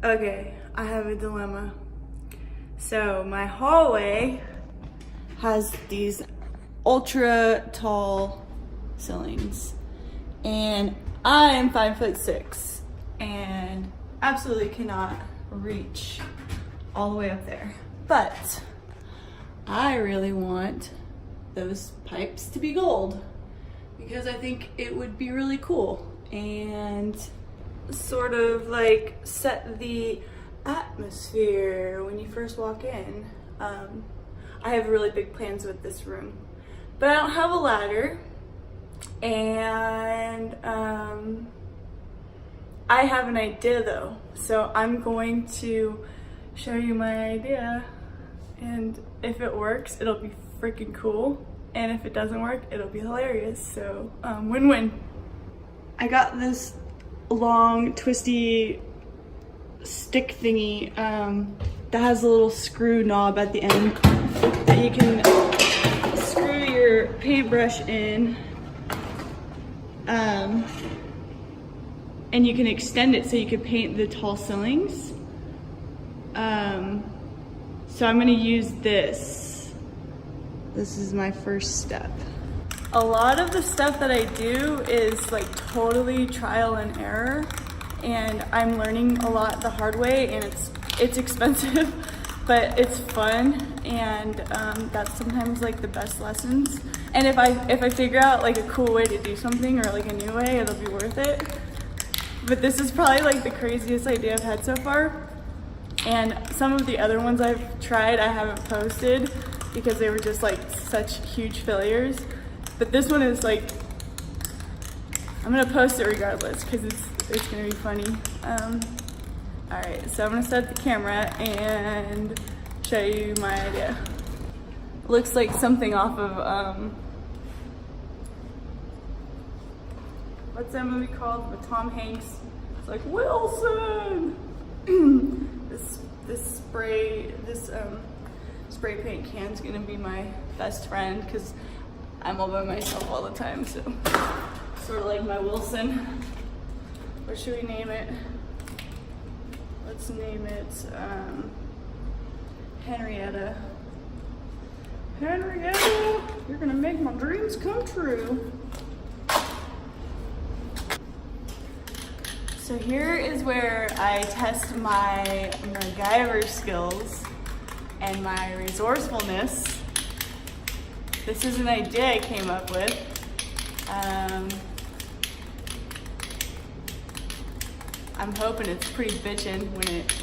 Okay, I have a dilemma. So my hallway has these ultra tall ceilings, and I am 5'6" and absolutely cannot reach all the way up there. But I really want those pipes to be gold because I think it would be really cool and sort of like set the atmosphere when you first walk in. I have really big plans with this room, but I don't have a ladder, and I have an idea though, so I'm going to show you my idea, and if it works it'll be freaking cool, and if it doesn't work it'll be hilarious. So win-win. I got this long twisty stick thingy that has a little screw knob at the end that you can screw your paintbrush in, and you can extend it so you can paint the tall ceilings. So I'm gonna use this. This is my first step. A lot of the stuff that I do is like totally trial and error, and I'm learning a lot the hard way, and it's expensive, but it's fun, and that's sometimes like the best lessons. And if I figure out like a cool way to do something or like a new way, it'll be worth it. But this is probably like the craziest idea I've had so far, and some of the other ones I've tried I haven't posted because they were just like such huge failures. But this one is like, I'm gonna post it regardless because it's gonna be funny. All right, so I'm gonna set the camera and show you my idea. Looks like something off of, what's that movie called with Tom Hanks? It's like, Wilson! This spray paint can's gonna be my best friend because I'm all by myself all the time, so sort of like my Wilson. What should we name it? Let's name it Henrietta. Henrietta, you're gonna make my dreams come true. So here is where I test my MacGyver skills and my resourcefulness. This is an idea I came up with. I'm hoping it's pretty bitchin'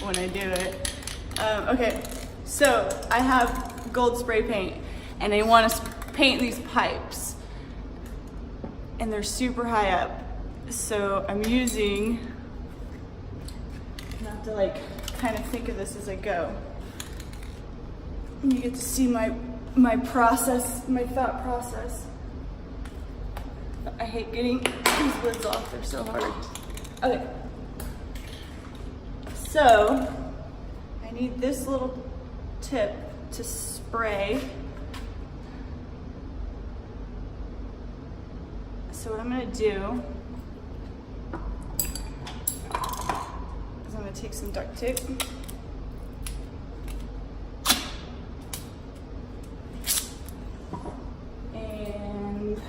when I do it. Okay, so I have gold spray paint, and I want to paint these pipes, and they're super high up. So I'm using, I have to like kind of think of this as I go. And you get to see my process, my thought process. I hate getting these lids off, they're so hard. Okay. So, I need this little tip to spray. So what I'm gonna do is I'm gonna take some duct tape. And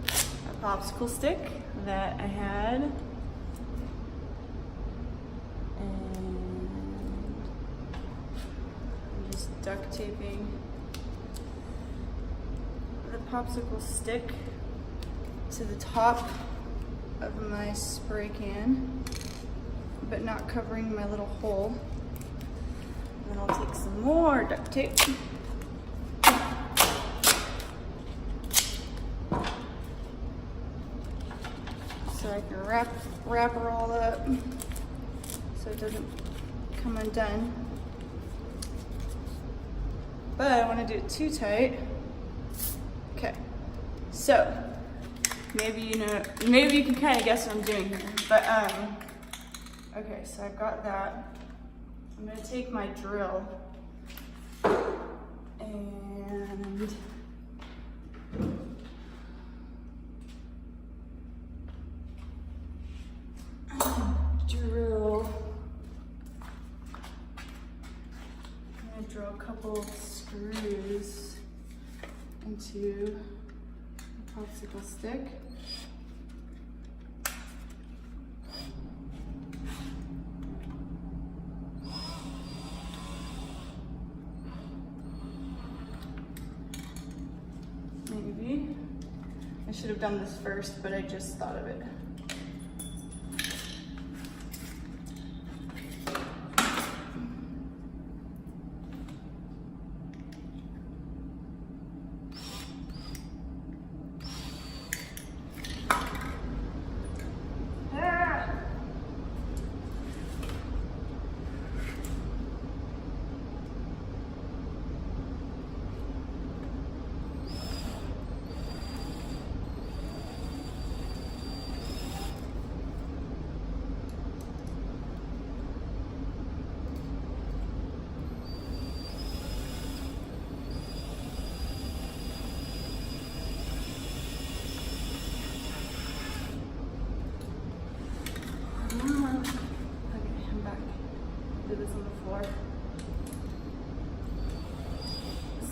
a popsicle stick that I had. Duct taping the popsicle stick to the top of my spray can, but not covering my little hole. Then I'll take some more duct tape. So I can wrap her all up so it doesn't come undone. But I don't want to do it too tight. Okay, so maybe you can kind of guess what I'm doing here. But okay, so I've got that. I'm gonna take my drill and drill pull screws into a popsicle stick. Maybe. I should have done this first, but I just thought of it.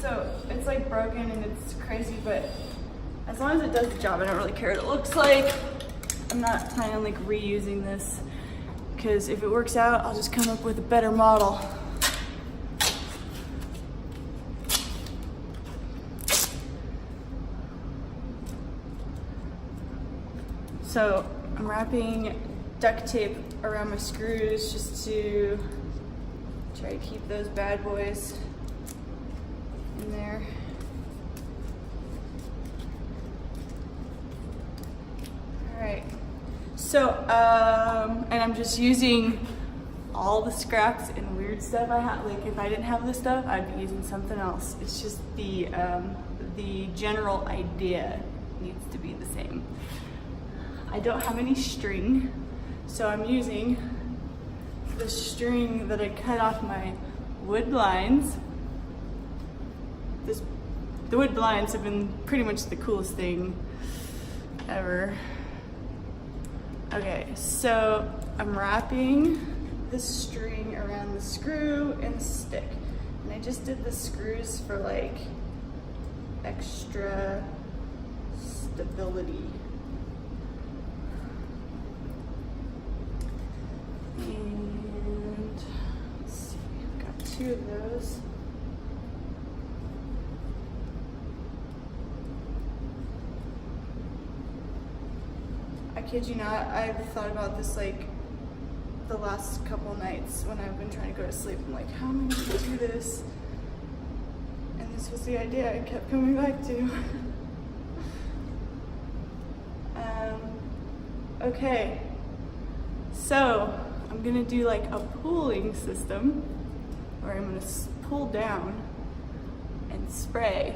So it's like broken and it's crazy, but as long as it does the job, I don't really care what it looks like. I'm not planning on like reusing this, because if it works out, I'll just come up with a better model. So I'm wrapping duct tape around my screws just to try to keep those bad boys in there. All right, so and I'm just using all the scraps and weird stuff I have. Like if I didn't have this stuff, I'd be using something else. It's just the general idea needs to be the same. I don't have any string, so I'm using the string that I cut off my wood blinds. The wood blinds have been pretty much the coolest thing ever. Okay, so I'm wrapping the string around the screw and the stick. And I just did the screws for like extra stability. And let's see, I've got 2 of those. I kid you not, I've thought about this like the last couple nights when I've been trying to go to sleep. I'm like, how am I gonna do this? And this was the idea I kept coming back to. Okay, so I'm gonna do like a pooling system where I'm gonna pull down and spray.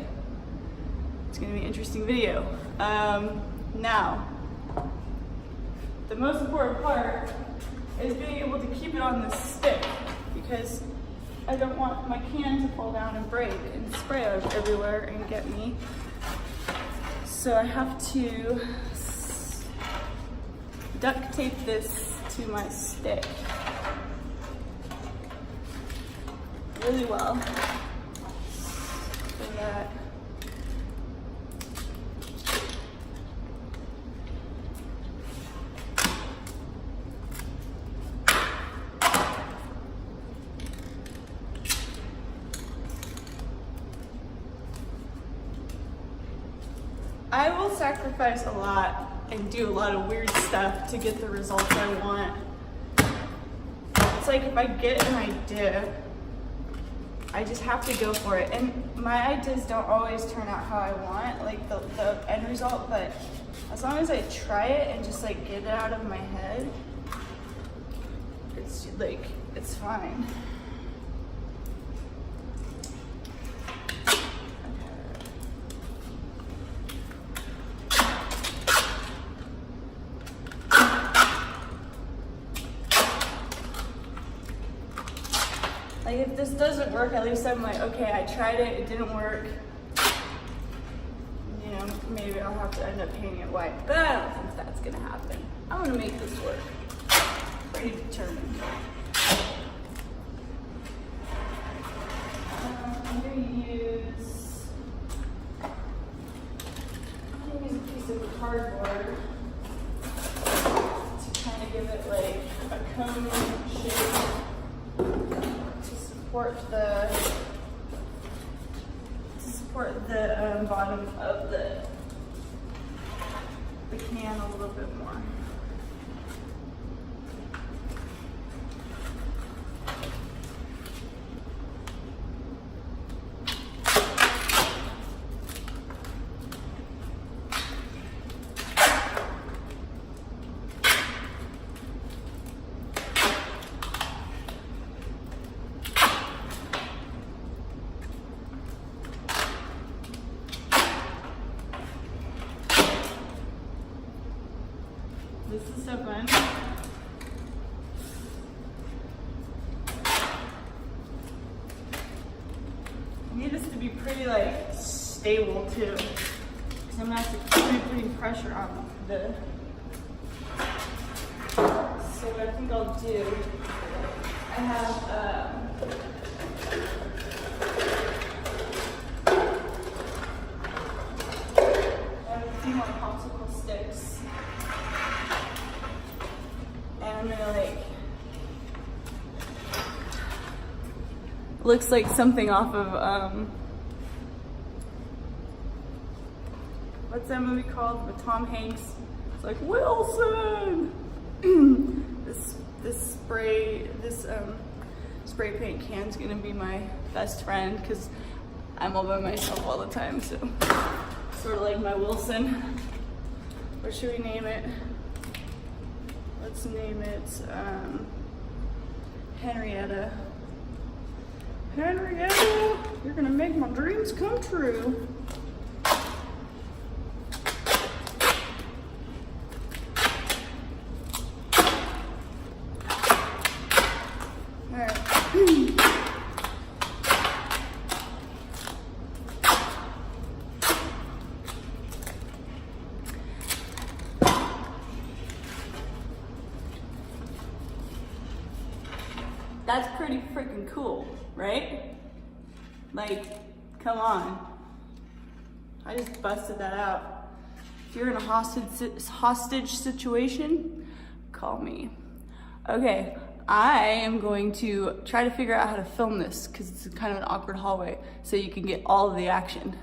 It's gonna be an interesting video. Now, the most important part is being able to keep it on the stick, because I don't want my can to fall down and break and spray everywhere and get me. So I have to duct tape this to my stick really well so that I will sacrifice a lot and do a lot of weird stuff to get the results I want. It's like if I get an idea, I just have to go for it. And my ideas don't always turn out how I want, like the end result, but as long as I try it and just like get it out of my head, it's like, it's fine. Like if this doesn't work, at least I'm like, okay, I tried it, it didn't work. You know, maybe I'll have to end up painting it white, but I don't think that's gonna happen. I wanna make this work. Pretty determined. cardboard to kind of give it like a cone shape to support the bottom of the can a little bit more. This is so fun. I need this to be pretty like stable too, because I'm gonna have to keep putting pressure on the. So what I think I'll do, I have a few more popsicle sticks. And I'm gonna like, looks like something off of, what's that movie called with Tom Hanks? It's like, Wilson! This spray paint can's gonna be my best friend because I'm all by myself all the time, so sort of like my Wilson. What should we name it? Let's name it Henrietta. Henrietta, you're gonna make my dreams come true. All right. That's pretty freaking cool, right? Like, come on. I just busted that out. If you're in a hostage situation, call me. Okay, I am going to try to figure out how to film this because it's kind of an awkward hallway so you can get all of the action.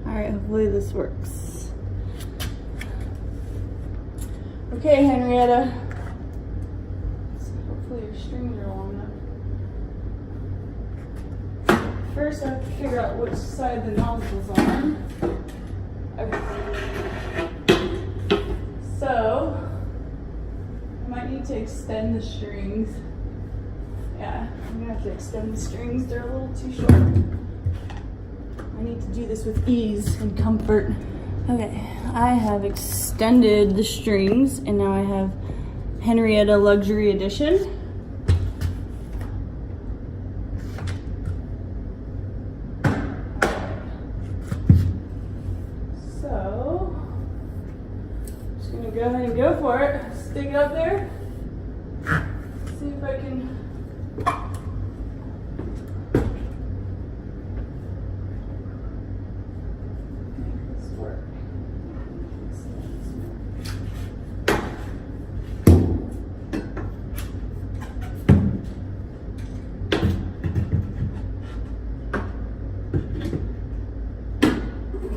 All right, hopefully this works. Okay, Henrietta. Hopefully your strings are long enough. First, I have to figure out which side the nozzle's on. Okay. So, I might need to extend the strings. Yeah, I'm gonna have to extend the strings. They're a little too short. I need to do this with ease and comfort. Okay, I have extended the strings and now I have Henrietta Luxury Edition. So, I'm just gonna go ahead and go for it. Stick it up there. See if I can. Make this work.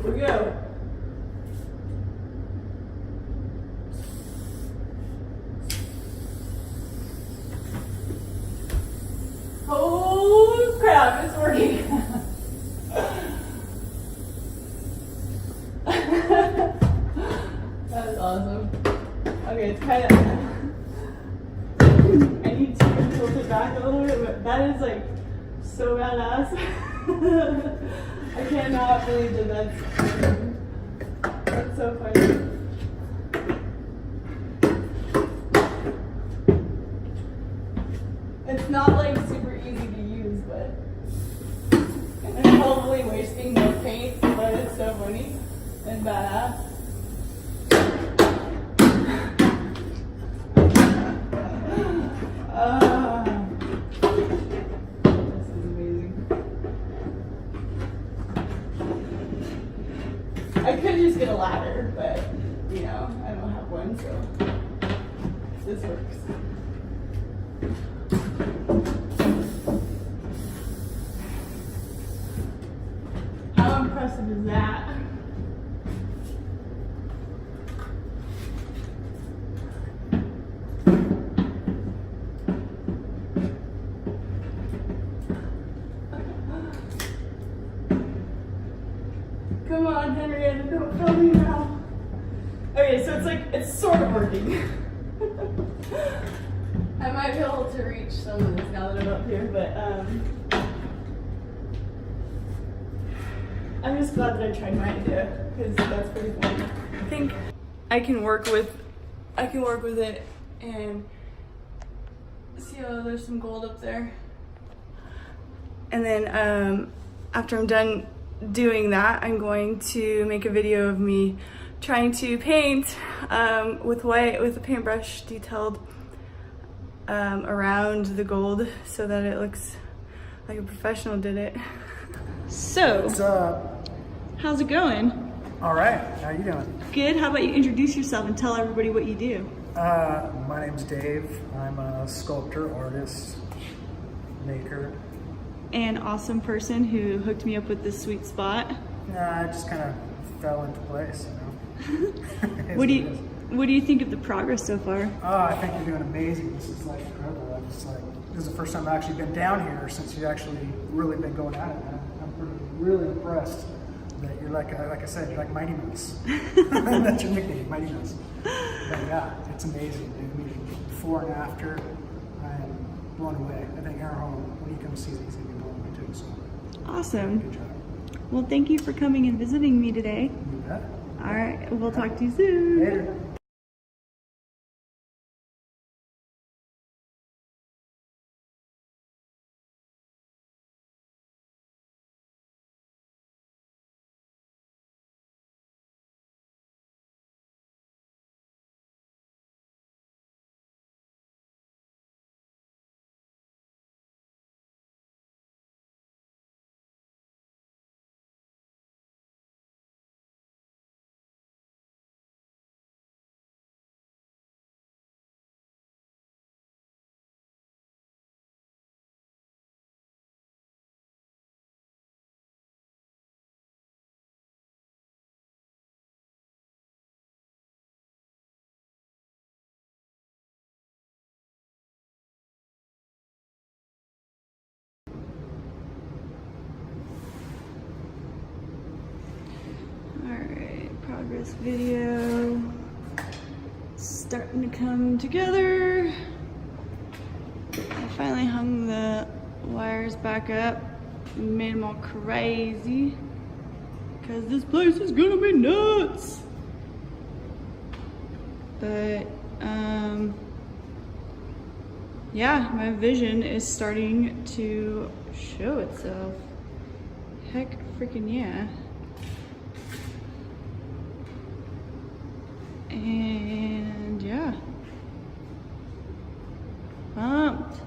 Here we go. Holy crap, it's working. That is awesome. Okay, it's kind of, I need to tilt it back a little bit, but that is like so badass. I cannot believe that that's so funny. It's not like super easy to use, but I'm probably wasting more paint, but it's so funny and badass. This is amazing. I could just get a ladder, but works. How impressive is that? Come on, Henrietta, don't kill me now. Okay, so it's sort of working. I might be able to reach some of this now that I'm up here, but I'm just glad that I tried my idea, because that's pretty fun. I think I can work with it and see how there's some gold up there. And then after I'm done doing that, I'm going to make a video of me trying to paint with white with a paintbrush detailed around the gold so that it looks like a professional did it. So, what's up? How's it going? All right, how you doing? Good. How about you introduce yourself and tell everybody what you do? My name's Dave. I'm a sculptor, artist, maker. An awesome person who hooked me up with this sweet spot. Nah, I just kind of fell into place, you know. What do you think of the progress so far? Oh, I think you're doing amazing. This is like incredible. I'm just like, this is the first time I've actually been down here since you've actually really been going at it. I'm really impressed that you're like I said, you're like Mighty Mouse. That's your nickname, Mighty Mouse. But yeah, it's amazing. I mean, before and after, I am blown away. I think our home, when he comes sees it, he's gonna be blown away too. So awesome. Good job. Well, thank you for coming and visiting me today. You bet. All right, we'll talk to you soon. Later. Progress video starting to come together. I finally hung the wires back up, made them all crazy because this place is gonna be nuts. But yeah, my vision is starting to show itself. Heck freaking yeah. And yeah, pumped,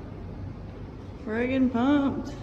friggin' pumped.